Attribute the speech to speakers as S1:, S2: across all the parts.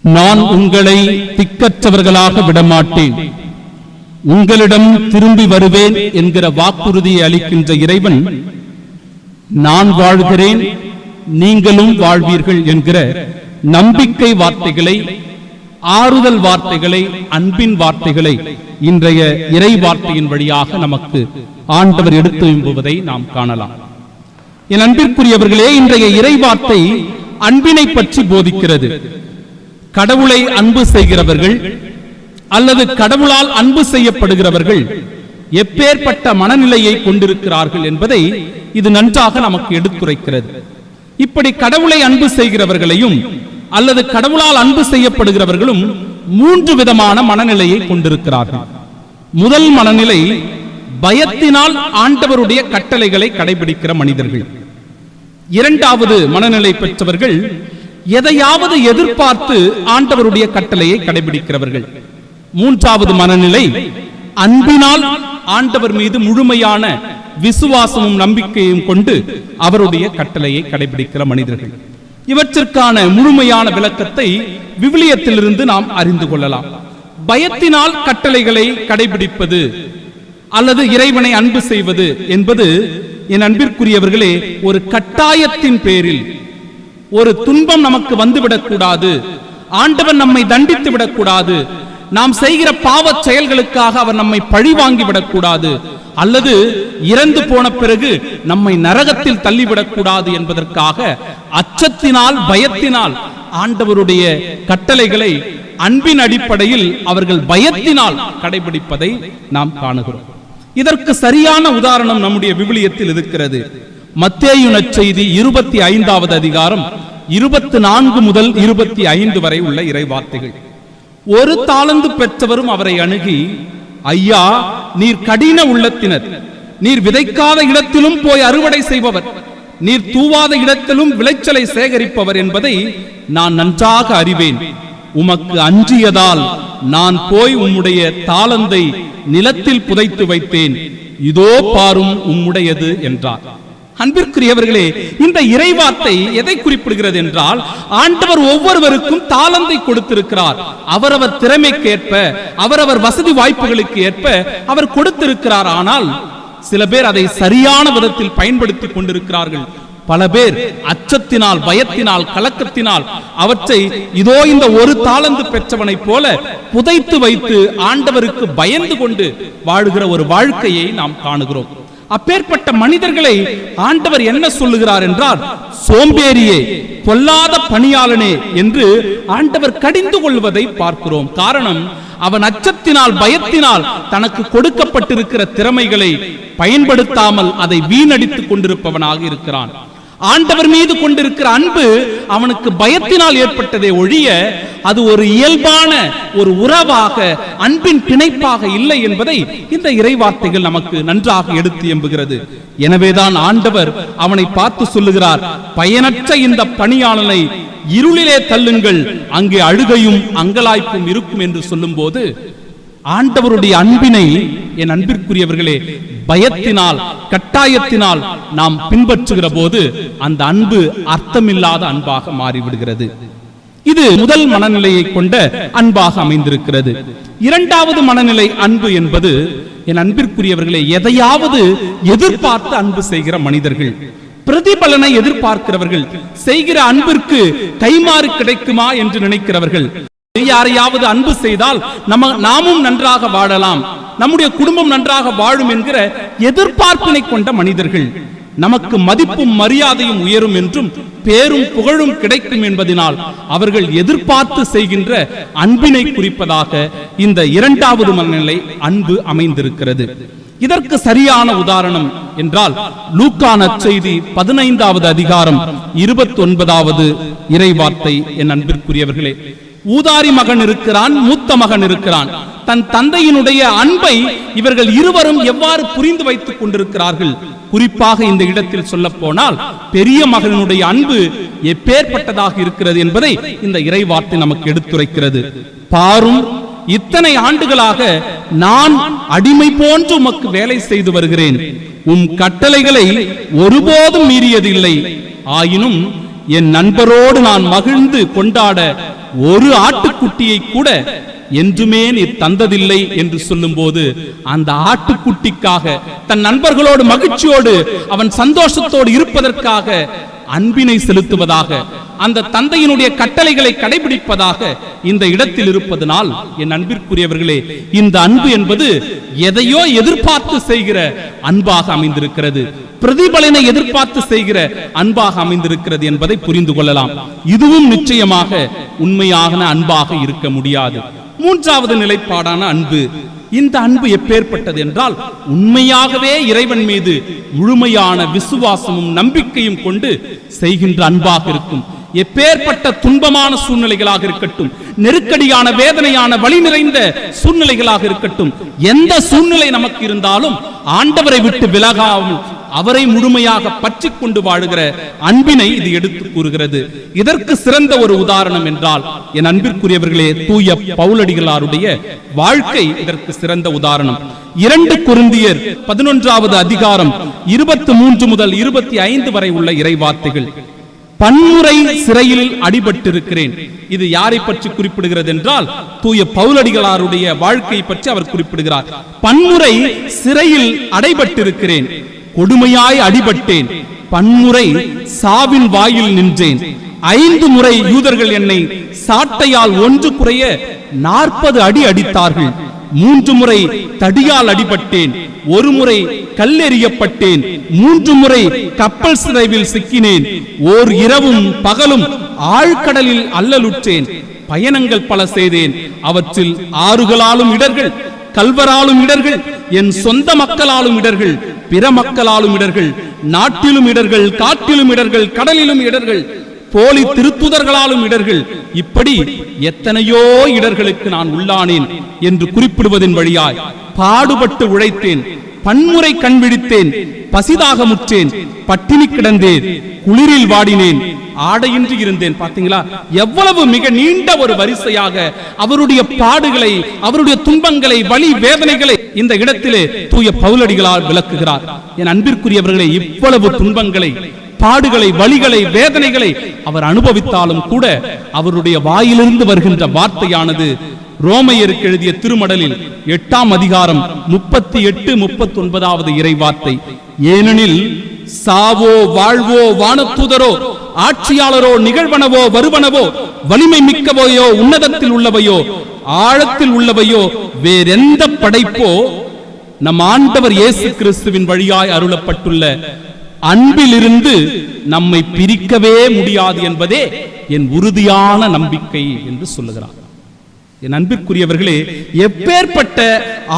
S1: நான் உங்களை திக்கற்றவர்களாக விடமாட்டேன், உங்களிடம் திரும்பி வருவேன் என்கிற வாக்குறுதியை அளிக்கின்ற இறைவன், நான் வாழ்கிறேன் நீங்களும் வாழ்வீர்கள் என்கிற நம்பிக்கை வார்த்தைகளை, ஆறுதல் வார்த்தைகளை, அன்பின் வார்த்தைகளை இன்றைய இறை வார்த்தையின் வழியாக நமக்கு ஆண்டவர் எடுத்து எம்புவதை நாம் காணலாம். என் அன்பிற்குரியவர்களே, இன்றைய இறை வார்த்தை அன்பினை பற்றி போதிக்கிறது. கடவுளை அன்பு செய்கிறவர்கள் அல்லது கடவுளால் அன்பு செய்யப்படுகிறவர்கள் எப்பேற்பட்ட மனநிலையை கொண்டிருக்கிறார்கள் என்பதை இது நன்றாக நமக்கு எடுத்துரைக்கிறது. இப்படி கடவுளை அன்பு செய்கிறவர்களையும் அல்லது கடவுளால் அன்பு செய்யப்படுகிறவர்களும் மூன்று விதமான மனநிலையை கொண்டிருக்கிறார்கள். முதல் மனநிலை பயத்தினால் ஆண்டவருடைய கட்டளைகளை கடைபிடிக்கிற மனிதர்கள். இரண்டாவது மனநிலை பெற்றவர்கள் எதையாவது எதிர்பார்த்து ஆண்டவருடைய கட்டளையை கடைபிடிக்கிறவர்கள். மூன்றாவது மனநிலை அன்பினால் ஆண்டவர் மீது முழுமையான விசுவாசமும் நம்பிக்கையும் கொண்டு அவருடைய கட்டளையை கடைபிடிக்கிற மனிதர்கள். இவற்றிற்கான முழுமையான விளக்கத்தை விவிலியத்திலிருந்து நாம் அறிந்து கொள்ளலாம். பயத்தினால் கட்டளைகளை கடைபிடிப்பது அல்லது இறைவனை அன்பு செய்வது என்பது, என் அன்பிற்குரியவர்களே, ஒரு கட்டாயத்தின் பேரில் ஒரு துன்பம் நமக்கு வந்துவிடக்கூடாது, ஆண்டவன் நம்மை தண்டித்து விடக்கூடாது, நாம் செய்கிற பாவ செயல்களுக்காக அவர் நம்மை பழி வாங்கி விடக்கூடாது, அல்லது இறந்து போன பிறகு நம்மை நரகத்தில் தள்ளிவிடக்கூடாது என்பதற்காக அச்சத்தினால், பயத்தினால் ஆண்டவருடைய கட்டளைகளை அன்பின் அடிப்படையில் அவர்கள் பயத்தினால் கடைபிடிப்பதை நாம் காணுகிறோம். இதற்கு சரியான உதாரணம் நம்முடைய விவிலியத்தில் இருக்கிறது. மத்தேயு நற்செய்தி 25வது அதிகாரம் 24 முதல் 25 வரை உள்ள இறைவார்த்தைகள். ஒரு தாலந்து பெற்றவரும் அவரை அணுகி, ஐயா, நீர் கடின உள்ளத்தினர், நீர் விதைக்காத இடத்திலும் போய் அறுவடை செய்பவர், நீர் தூவாத இடத்திலும் விளைச்சலை சேகரிப்பவர் என்பதை நான் நன்றாக அறிவேன். உமக்கு அஞ்சியதால் நான் போய் உம்முடைய தாளந்தை நிலத்தில் புதைத்து வைத்தேன், இதோ பாரும் உம்முடையது என்றார். அன்பிற்குரியவர்களே, இந்த இறைவார்த்தை எதை குறிப்பிடுகிறது என்றால், ஆண்டவர் ஒவ்வொருவருக்கும் தாளந்தை கொடுத்திருக்கிறார். அவரவர் திறமைக்கேற்ப, அவரவர் வசதி வாய்ப்புகளுக்கு ஏற்ப அவர் கொடுத்திருக்கிறார். ஆனால் சில பேர் அதை சரியான விதத்தில் பயன்படுத்திக் கொண்டிருக்கிறார்கள். பல பேர் அச்சத்தினால், பயத்தினால், கலக்கத்தினால் அவற்றை இதோ இந்த ஒரு தாளந்து பெற்றவனை போல புதைத்து வைத்து ஆண்டவருக்கு பயந்து கொண்டு வாழுகிற ஒரு வாழ்க்கையை நாம் காணுகிறோம். அப்பேற்பட்ட மனிதர்களை ஆண்டவர் என்ன சொல்லுகிறார் என்றால், சோம்பேறியே, பொல்லாத பணியாளனே என்று ஆண்டவர் கடிந்து கொள்வதை பார்க்கிறோம். காரணம், அவன் அச்சத்தினால், பயத்தினால் தனக்கு கொடுக்கப்பட்டிருக்கிற திறமைகளை பயன்படுத்தாமல் அதை வீணடித்துக் கொண்டிருப்பவனாக இருக்கிறான். ஆண்டவர் மீது கொண்டிருக்கிற அன்பு அவனுக்கு பயத்தினால் ஏற்பட்டதே ஒழிய அது ஒரு இயல்பான ஒரு உறவாக, அன்பின் பிணைப்பாக இல்லை என்பதை இந்த இறைவார்த்தைகள் நமக்கு நன்றாக எடுத்து எம்புகிறது. எனவேதான் ஆண்டவர் அவனை பார்த்து சொல்லுகிறார், பயனற்ற இந்த பணியாளனை இருளிலே தள்ளுங்கள், அங்கே அழுகையும் அங்கலாய்ப்பும் இருக்கும் என்று சொல்லும் போது, ஆண்டவருடைய அன்பினை, என் அன்பிற்குரியவர்களே, பயத்தினால், கட்டாயத்தினால் நாம் பின்பற்றுகிற போது அந்த அன்பு அர்த்தமில்லாத அன்பாக மாறிவிடுகிறது. இது முதல் மனநிலையை கொண்ட அன்பாக அமைந்திருக்கிறது. இரண்டாவது மனநிலை அன்பு என்பது, என் அன்பிற்குரியவர்களே, எதையாவது எதிர்பார்த்து அன்பு செய்கிற மனிதர்கள், பிரதிபலனை எதிர்பார்க்கிறவர்கள், செய்கிற அன்பிற்கு கைமாறு கிடைக்குமா என்று நினைக்கிறவர்கள். யாரையாவது அன்பு செய்தால் நாமும் நன்றாக வாழலாம், நம்முடைய குடும்பம் நன்றாக வாழும் என்கிற எதிர்பார்ப்பினை கொண்ட மனிதர்கள். நமக்கு மதிப்பும் மரியாதையும் உயரும் என்றும் பேரும் புகழும் கிடைக்கும் என்பதனால் அவர்கள் எதிர்பார்த்து செய்கின்ற அன்பினை குறிப்பதாக இந்த இரண்டாவது மனநிலை அன்பு அமைந்திருக்கிறது. இதற்கு சரியான உதாரணம் என்றால், லூக்கா நற்செய்தி 15வது அதிகாரம் 29வது இறைவார்த்தை. என் அன்பிற்குரியவர்களே, ஊதாரி மகன் இருக்கிறான், மூத்த மகன் இருக்கிறான். தன் தந்தையினுடைய அன்பை இவர்கள் இருவரும் எவ்வாறு புரிந்து வைத்துக் கொண்டிருக்கிறார்கள். குறிப்பாக இந்த இடத்தில் சொல்ல போனால், பெரிய மகனுடைய அன்பு எப்பேற்பட்டதாக இருக்கிறது என்பதை இந்த இறைவார்த்தை நமக்கு எடுத்துரைக்கிறது. பாரும், இத்தனை ஆண்டுகளாக நான் அடிமை போன்று உமக்கு வேலை செய்து வருகிறேன், உம் கட்டளைகளை ஒருபோதும் மீறியதில்லை. ஆயினும் என் நண்பரோடு நான் மகிழ்ந்து கொண்டாட ஒரு ஆட்டுக்குட்டியை கூட என்றுமே நீர் தந்ததில்லை என்று சொல்லும் போது, அந்த ஆட்டுக்குட்டிக்காக தன் நண்பர்களோடு மகிழ்ச்சியோடு அவன் சந்தோஷத்தோடு இருப்பதற்காக அன்பினை செலுத்துவதாக, அந்த தந்தையினுடைய கட்டளைகளை கடைபிடிப்பதாக இந்த இடத்தில் இருப்பதனால், என் அன்பிற்குரியவர்களே, இந்த அன்பு என்பது எதையோ எதிர்பார்த்து செய்கிற அன்பாக அமைந்திருக்கிறது, பிரதிபலனை எதிர்பார்த்து செய்கிற அன்பாக அமைந்திருக்கிறது என்பதை புரிந்து கொள்ளலாம். இதுவும் நிச்சயமாக உண்மையான அன்பாக இருக்க முடியாது. மூன்றாவது நிலைப்பாடான அன்பு. இந்த அன்பு எப்பேற்பட்டது என்றால், உண்மையாகவே இறைவன் மீது முழுமையான விசுவாசமும் நம்பிக்கையும் கொண்டு செய்கின்ற அன்பாக இருக்கும். எப்பேற்பட்ட துன்பமான சூழ்நிலைகளாக இருக்கட்டும், நெருக்கடியான வேதனையான வலி நிறைந்த சூழ்நிலைகளாக இருக்கட்டும், எந்த சூழ்நிலை நமக்கு இருந்தாலும் ஆண்டவரை விட்டு விலகாமல் அவரை முழுமையாக பற்றி கொண்டு வாழுகிற அன்பினை இது எடுத்து கூறுகிறது. இதற்கு சிறந்த ஒரு உதாரணம் என்றால், என் அன்பிற்குரியவர்களே, தூய பவுலடிகளாருடைய வாழ்க்கை இதற்கு சிறந்த உதாரணம். 2 கொரிந்தியர் 11வது அதிகாரம் 23 முதல் 25 வரை உள்ள இறைவார்த்தைகள். பன்முறை சிறையில் அடிபட்டிருக்கிறேன். இது யாரை பற்றி குறிப்பிடுகிறது என்றால், தூய பவுலடிகளாருடைய வாழ்க்கை பற்றி அவர் குறிப்பிடுகிறார். பன்முறை சிறையில் அடைபட்டிருக்கிறேன், கொடுமையாய் அடிபட்டேன், பன்முறை சாவின் வாயில் நின்றேன், 5 முறை யூதர்கள் என்னை சாட்டையால் ஒன்று குறைய 40 அடி அடித்தார்கள், 3 முறை தடியால் அடிபட்டேன், 1 முறை கல்லெறியப்பட்டேன், 3 முறை கப்பல் சிறைவில் சிக்கினேன், ஓர் இரவும் பகலும் ஆழ்கடலில் அல்லலுற்றேன், பயணங்கள் பல செய்தேன், அவற்றில் ஆறுகளாலும் இடர்கள், கல்வராலும் இடர்கள், என் சொந்த மக்களாலும் இடர்கள், பிற மக்களாலும் இடர்கள், நாட்டிலும் இடர்கள், காட்டிலும் இடர்கள், கடலிலும் இடர்கள், போலி திருத்துதர்களாலும் இடர்கள், இப்படி எத்தனையோ இடர்களுக்கு நான் உள்ளானேன் என்று குறிப்பிடுவதன் வழியாய் பாடுபட்டு உழைத்தேன், பன்முறை கண் விழித்தேன், பசிதாக முற்றேன், பட்டினி கிடந்தேன், குளிரில் வாடினேன், ஆடையின்றி இருந்தேன். பார்த்தீங்களா, எவ்வளவு மிக நீண்ட ஒரு வரிசையாக அவருடைய பாடுகளை, அவருடைய துன்பங்களை, வலி வேதனைகளை இந்த இடத்திலே தூய பவுலடிகளால் விளக்குகிறார். என் அன்பிற்குரியவர்களே, இவ்வளவு துன்பங்களை, பாடுகளை, வலிகளை, வேதனைகளை அவர் அனுபவித்தாலும் கூட அவருடைய வாயிலிருந்து வருகின்ற வார்த்தையானது ரோமையருக்கு எழுதிய திருமடலில் 8ஆம் அதிகாரம் 38-39வது இறைவார்த்தை. ஏனெனில் சாவோ வாழ்வோ வானதூதரோ ஆட்சியாளரோ நிகழ்வனவோ வருவனவோ வலிமை மிக்கவையோ உன்னதத்தில் உள்ளவையோ ஆழத்தில் உள்ளவையோ வேறெந்த படைப்போ நம் ஆண்டவர் இயேசு கிறிஸ்துவின் வழியாய் அருளப்பட்டுள்ள அன்பிலிருந்து நம்மை பிரிக்கவே முடியாது என்பதே என் உறுதியான நம்பிக்கை என்று சொல்லுகிறார். என் அன்பிற்குரியவர்களே, எப்பேற்பட்ட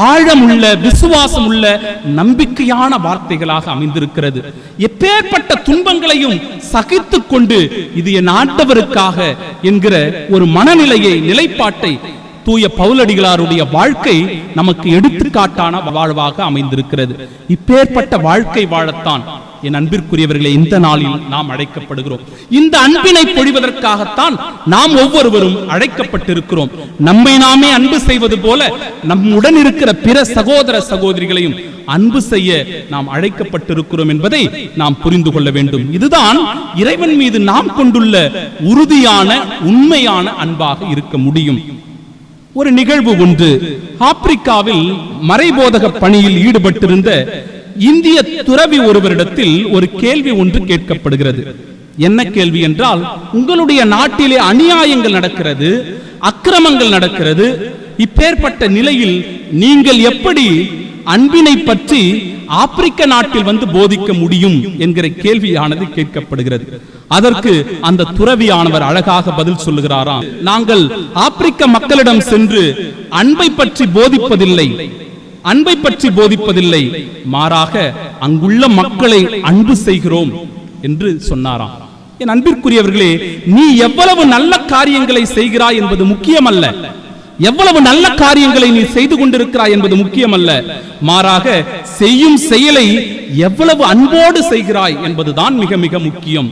S1: ஆழமுள்ள விசுவாசம் உள்ள நம்பிக்கையான வார்த்தைகளாக அமைந்திருக்கிறது. எப்பேற்பட்ட துன்பங்களையும் சகித்துக் கொண்டு இது என் ஆண்டவருக்காக என்கிற ஒரு மனநிலையை, நிலைப்பாட்டை தூய பவுலடிகளாருடைய வாழ்க்கை நமக்கு எடுத்துக்காட்டான வாழ்வாக அமைந்திருக்கிறது. இப்பேற்பட்ட வாழ்க்கை வாழத்தான் என் அன்பிற்குரியவர்களே இந்த நாளில் நாம் அழைக்கப்படுகிறோம். இந்த அன்பினை பொழிவதற்காகத்தான் நாம் ஒவ்வொருவரும் அழைக்கப்பட்டிருக்கிறோம். நம்மை நாமே அன்பு செய்வது போல நம்முடன் இருக்கிற பிற சகோதர சகோதரிகளையும் அன்பு செய்ய நாம் அழைக்கப்பட்டிருக்கிறோம் என்பதை நாம் புரிந்து கொள்ள வேண்டும். இதுதான் இறைவன் மீது நாம் கொண்டுள்ள உறுதியான, உண்மையான அன்பாக இருக்க முடியும். ஒரு நிகழ்வு ஒன்று. ஆப்பிரிக்காவில் மறைபோதக பணியில் ஈடுபட்டிருந்த இந்திய துறவி ஒருவரிடத்தில் ஒரு கேள்வி ஒன்று கேட்கப்படுகிறது. என்ன கேள்வி என்றால், உங்களுடைய நாட்டிலே அநியாயங்கள் நடக்கிறது, அக்கிரமங்கள் நடக்கிறது, இப்பேற்பட்ட நிலையில் நீங்கள் எப்படி அன்பினை பற்றி ஆப்பிரிக்க நாட்டில் வந்து போதிக்க முடியும் என்கிற கேள்வியானது கேட்கப்படுகிறது. அதற்கு அந்த துறவியானவர் அழகாக பதில் சொல்லுகிறாராம். நாங்கள் ஆப்பிரிக்க மக்களிடம் சென்று அன்பை பற்றி போதிப்பதில்லை, அன்பை பற்றி போதிப்பதில்லை, மாறாக அங்குள்ள மக்களை அன்பு செய்கிறோம் என்று சொன்னாராம். என் அன்பிற்குரியவர்களே, நீ எவ்வளவு நல்ல காரியங்களை செய்கிறாய் என்பது முக்கியமல்ல, எவ்வளவு நல்ல காரியங்களை நீ செய்து கொண்டிருக்கிறாய் என்பது முக்கியமல்ல, மாறாக செய்யும் செயலை எவ்வளவு அன்போடு செய்கிறாய் என்பதுதான் மிக மிக முக்கியம்.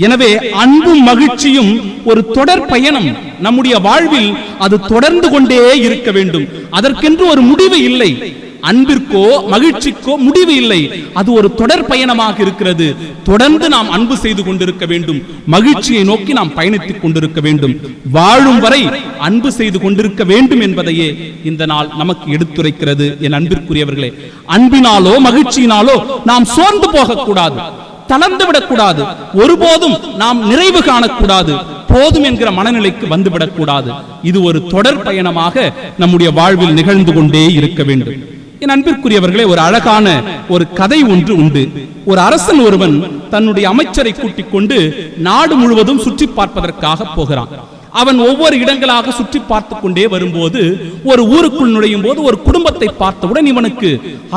S1: எனவே அன்பும் மகிழ்ச்சியும் ஒரு தொடர் பயணம். நம்முடைய வாழ்வில் அது தொடர்ந்து கொண்டே இருக்க வேண்டும். அதற்கென்று ஒரு முடிவு இல்லை. அன்பிற்கோ மகிழ்ச்சிக்கோ முடிவு இல்லை. அது ஒரு தொடர் பயணமாக இருக்கிறது. தொடர்ந்து நாம் அன்பு செய்து கொண்டிருக்க வேண்டும். மகிழ்ச்சியை நோக்கி நாம் பயணித்துக் கொண்டிருக்க வேண்டும். வாழும் வரை அன்பு செய்து கொண்டிருக்க வேண்டும் என்பதையே இந்த நாள் நமக்கு எடுத்துரைக்கிறது. என் அன்பிற்குரியவர்களே, அன்பினாலோ மகிழ்ச்சியினாலோ நாம் சோர்ந்து போகக்கூடாது, தளர்ந்து விடக்கூடாது. ஒருபோதும் நாம் நிறைவு காணக்கூடாது, போதும் என்கிற மனநிலைக்கு வந்துவிடக்கூடாது. இது ஒரு தொடர் பயணமாக நம்முடைய வாழ்வில் நிகழ்ந்து கொண்டே இருக்க வேண்டும். என் அன்பிற்குரியவர்களே, ஒரு அழகான ஒரு கதை ஒன்று உண்டு. ஒரு அரசன் ஒருவன் தன்னுடைய அமைச்சரை கூட்டிக் கொண்டு நாடு முழுவதும் சுற்றி பார்ப்பதற்காக போகிறான். அவன் ஒவ்வொரு இடங்களாக சுற்றி பார்த்து கொண்டே வரும்போது ஒரு ஊருக்குள் நுழையும் போது ஒரு குடும்பத்தை பார்த்தவுடன் இவனுக்கு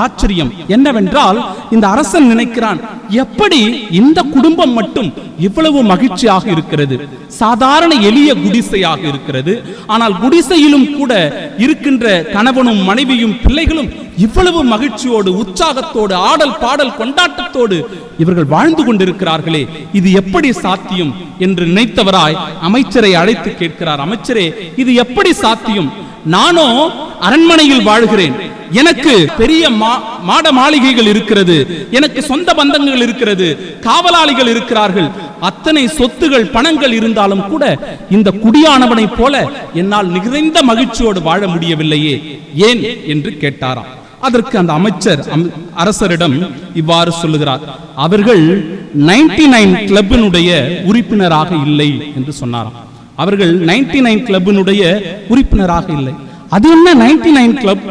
S1: ஆச்சரியம். என்னவென்றால், இந்த அரசன் நினைக்கிறான், எப்படி இந்த குடும்பம் மட்டும் இவ்வளவு மகிழ்ச்சியாக இருக்கிறது? சாதாரண எளிய குடிசையாக இருக்கிறது. ஆனால் குடிசையிலும் கூட இருக்கின்ற கணவனும் மனைவியும் பிள்ளைகளும் இவ்வளவு மகிழ்ச்சியோடு, உற்சாகத்தோடு, ஆடல் பாடல் கொண்டாட்டத்தோடு இவர்கள் வாழ்ந்து கொண்டிருக்கிறார்களே, இது எப்படி சாத்தியம் என்று நினைத்தவராய் அமைச்சரை அழைத்து கேட்கிறார். அமைச்சரே, இது எப்படி சாத்தியம்? நானோ அரண்மனையில் வாழ்கிறேன், எனக்கு பெரிய மாட மாளிகைகள் இருக்கிறது, எனக்கு சொந்த பந்தங்கள் இருக்கிறது, காவலாளிகள் இருக்கிறார்கள், அத்தனை சொத்துகள் பணங்கள் இருந்தாலும் கூட இந்த குடியானவனை போல என்னால் நிறைந்த மகிழ்ச்சியோடு வாழ முடியவில்லையே, ஏன் என்று கேட்டாராம். அதற்கு அந்த அமைச்சர் அரசரிடம் இவ்வாறு சொல்லுகிறார், அவர்கள் 99 கிளப்பினுடைய உறுப்பினராக இல்லை என்று சொன்னாராம். அவர்கள் 99 கிளப்பினுடைய உறுப்பினராக இல்லை. அது என்ன 99 கிளப்?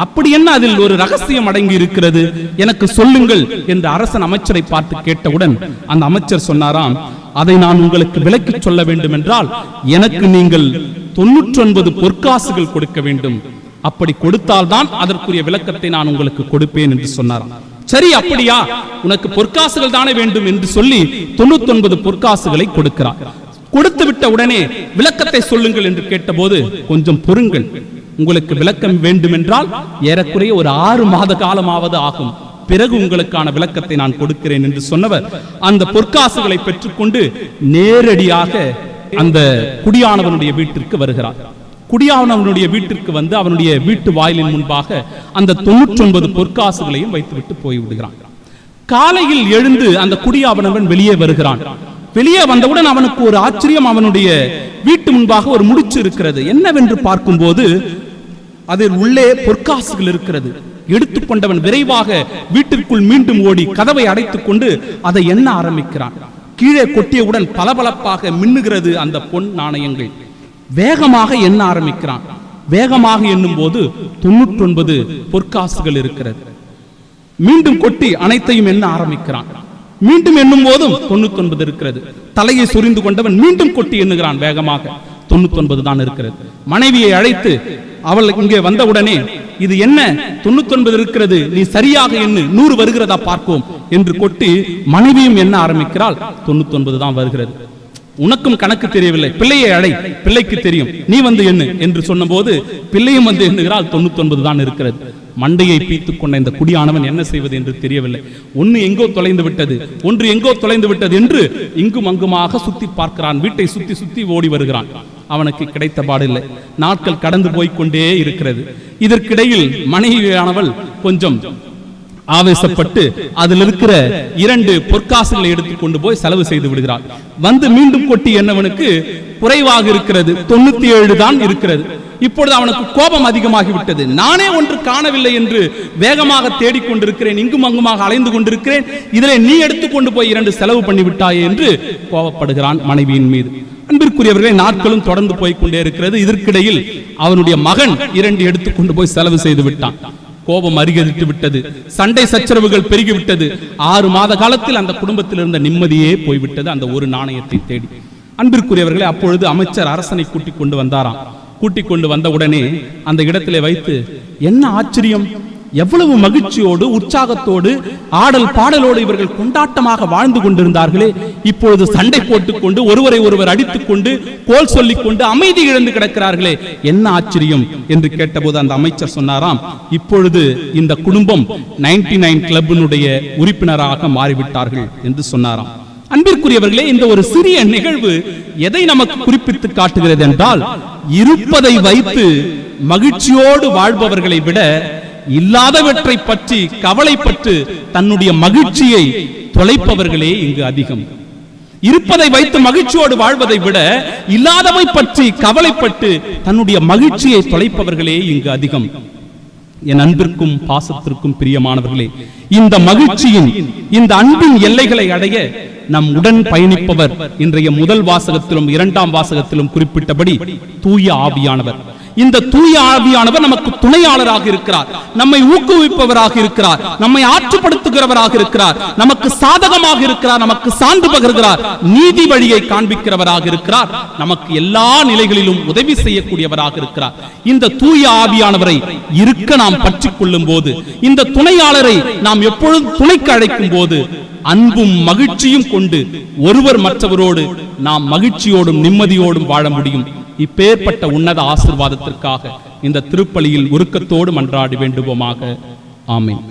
S1: அப்படி என்ன அதில் ஒரு ரகசியம் அடங்கி இருக்கிறது? எனக்கு சொல்லுங்கள் என்று அரசன் அமைச்சரை பார்த்து கேட்டவுடன் அந்த அமைச்சர் சொன்னாராம், அதை நான் உங்களுக்கு விளக்கி சொல்ல வேண்டும் என்றால் எனக்கு நீங்கள் 99 பொற்காசுகள் கொடுக்க வேண்டும். அப்படி கொடுத்தால்தான் அதற்குரிய விளக்கத்தை நான் உங்களுக்கு கொடுப்பேன் என்று சொன்னாராம். சரி, அப்படியா, உனக்கு பொற்காசுகள் தானே வேண்டும் என்று சொல்லி 99 பொற்காசுகளை கொடுக்கிறார். கொடுத்து விட்ட உடனே விளக்கத்தை சொல்லுங்கள் என்று கேட்டபோது, கொஞ்சம் பொறுங்கள், உங்களுக்கு விளக்கம் வேண்டும் என்றால் ஏறக்குறைய ஒரு 6 மாத காலமாவது ஆகும், பிறகு உங்களுக்கான விளக்கத்தை நான் கொடுக்கிறேன் என்று சொன்னவர் அந்த பொற்காசுகளை பெற்றுக்கொண்டு நேரடியாக அந்த குடியானவனுடைய வீட்டிற்கு வருகிறார். குடியானவனுடைய வீட்டிற்கு வந்து அவனுடைய வீட்டு வாயிலின் முன்பாக அந்த 99 பொற்காசுகளையும் வைத்துவிட்டு போய்விடுகிறான். காலையில் எழுந்து அந்த குடியானவன் வெளியே வருகிறான். வெளியே வந்தவுடன் அவனுக்கு ஒரு ஆச்சரியம். அவனுடைய வீட்டு முன்பாக ஒரு முடிச்சு இருக்கிறது. என்னவென்று பார்க்கும்போது அதில் உள்ளே பொற்காசுகள் இருக்கிறது. எடுத்துக்கொண்டவன் விரைவாக வீட்டிற்குள் மீண்டும் ஓடி கதவை அடைத்துக் கொண்டு அதை எண்ண ஆரம்பிக்கிறான். கீழே கொட்டியவுடன் பளபளப்பாக மின்னுகிறது அந்த பொன் நாணயங்கள். வேகமாக எண்ண ஆரம்பிக்கிறான். வேகமாக எண்ணும் போது 99 பொற்காசுகள் இருக்கிறது. மீண்டும் கொட்டி அனைத்தையும் எண்ண ஆரம்பிக்கிறான். மீண்டும் எண்ணும் போதும் 99 இருக்கிறது. தலையை சொரிந்து கொண்டவன் மீண்டும் கொட்டி எண்ணுகிறான். வேகமாக 99 தான் இருக்கிறது. மனைவியை அழைத்து, அவள் இங்கே வந்தவுடனே, இது என்ன 99 இருக்கிறது, நீ சரியாக எண்ணு, 100 வருகிறதா பார்ப்போம் என்று கொட்டி மனைவியும் எண்ண ஆரம்பிக்கிறாள். 99 தான் வருகிறது. உனக்கும் கணக்கு தெரியவில்லை, பிள்ளையை அழை, பிள்ளைக்கு தெரியும், நீ வந்து எண்ணு என்று சொன்ன போது பிள்ளையும் வந்து எண்ணுகிறாள். 99 தான் இருக்கிறது. மண்டையை பீத்துக் கொண்ட இந்த குடியானவன் என்ன செய்வது என்று தெரியவில்லை. ஒன்று எங்கோ தொலைந்து விட்டது, ஒன்று எங்கோ தொலைந்து விட்டது என்று இங்கும் அங்குமாக சுத்தி பார்க்கிறான். வீட்டை சுத்தி சுத்தி ஓடி வருகிறான். அவனுக்கு கிடைத்த பாடில்லை. நாட்கள் கடந்து போய்கொண்டே இருக்கிறது. இதற்கிடையில் மனைவியானவள் கொஞ்சம் ஆவேசப்பட்டு அதில் இருக்கிற 2 பொற்காசுகளை எடுத்துக்கொண்டு போய் செலவு செய்து விடுகிறார். வந்து மீண்டும் கொட்டி என்னவனுக்கு குறைவாக இருக்கிறது, 97 தான் இருக்கிறது. இப்பொழுது அவனுக்கு கோபம் அதிகமாகிவிட்டது. நானே ஒன்று காணவில்லை என்று வேகமாக தேடிக்கொண்டிருக்கிறேன், இங்கும் அங்குமாக அலைந்து கொண்டிருக்கிறேன், இதிலே நீ எடுத்துக்கொண்டு போய் 2 செலவு பண்ணிவிட்டாயே என்று கோபப்படுகிறான் மனைவியின் மீது. அன்பிற்குரியவர்களே, நாட்களும் தொடர்ந்து போய்கொண்டே இருக்கிறது. இதற்கிடையில் அவனுடைய மகன் 2 எடுத்துக்கொண்டு போய் செலவு செய்து விட்டான். கோபம் அதிகரித்து விட்டது. சண்டை சச்சரவுகள் பெருகிவிட்டது. 6 மாத காலத்தில் அந்த குடும்பத்தில் இருந்த நிம்மதியே போய்விட்டது, அந்த ஒரு நாணயத்தை தேடி. அன்பிற்குரியவர்களே, அப்பொழுது அமைச்சர் அரசனை கூட்டிக் கொண்டு வந்தாராம். கூட்டிக் கொண்டு வந்த உடனே அந்த இடத்திலே வைத்து, என்ன ஆச்சரியம், எவ்வளவு மகிழ்ச்சியோடு உற்சாகத்தோடு ஆடல் பாடலோடு இவர்கள் கொண்டாட்டமாக வாழ்ந்து கொண்டிருந்தார்களே, இப்பொழுது சண்டை போட்டுக்கொண்டு ஒருவரை ஒருவர் அடித்துக் கொண்டு கோல் சொல்லிக் கொண்டு அமைதி இழந்து கிடக்கிறார்களே, என்ன ஆச்சரியம் என்று கேட்டபோது அந்த அமைச்சர் சொன்னாராம், இப்பொழுது இந்த குடும்பம் 99 கிளப்பினுடைய உறுப்பினராக மாறிவிட்டார்கள் என்று சொன்னாராம். அன்பிற்குரியவர்களே, இந்த ஒரு சிறிய நிகழ்வு எதை நமக்கு குறிப்பிட்டு காட்டுகிறது என்றால், இருப்பதை வைத்து மகிழ்ச்சியோடு வாழ்பவர்களை விட இல்லாதவற்றை பற்றி கவலைப்பட்டு தன்னுடைய மகிழ்ச்சியை தொலைப்பவர்களே இங்கு அதிகம். இருப்பதை வைத்து மகிழ்ச்சியோடு வாழ்வதை விட இல்லாதவை பற்றி கவலைப்பட்டு தன்னுடைய மகிழ்ச்சியை தொலைப்பவர்களே இங்கு அதிகம். என் அன்பிற்கும் பாசத்திற்கும் பிரியமானவர்களே, இந்த மகிழ்ச்சியின் இந்த அன்பின் எல்லைகளை அடைய நம் உடன் பயணிப்பவர் இன்றைய முதல் வாசகத்திலும் இரண்டாம் வாசகத்திலும் குறிப்பிட்டபடி தூய ஆவியானவர். இந்த தூய ஆவியானவர் நமக்கு துணையாளராக இருக்கிறார், நம்மை ஊக்குவிப்பவராக இருக்கிறார், நம்மை ஆற்றுப்படுத்துகிறவராக இருக்கிறார், நமக்கு சாதகமாக இருக்கிறார், நமக்கு சான்று பகர்கிறார், நீதி வழியை காண்பிக்கிறவராக இருக்கிறார், நமக்கு எல்லா நிலைகளிலும் உதவி செய்யக்கூடியவராக இருக்கிறார். இந்த தூய ஆவியானவரை இருக்க நாம் பற்றிக் கொள்ளும் போது, இந்த துணையாளரை நாம் எப்பொழுதும் துணைக்கு அழைக்கும் போது அன்பும் மகிழ்ச்சியும் கொண்டு ஒருவர் மற்றவரோடு நாம் மகிழ்ச்சியோடும் நிம்மதியோடும் வாழ முடியும். இப்பேற்பட்ட உன்னத ஆசீர்வாதத்திற்காக இந்த திருப்பலியில் உருக்கத்தோடு மன்றாடி வேண்டுவோமாக. ஆமென்.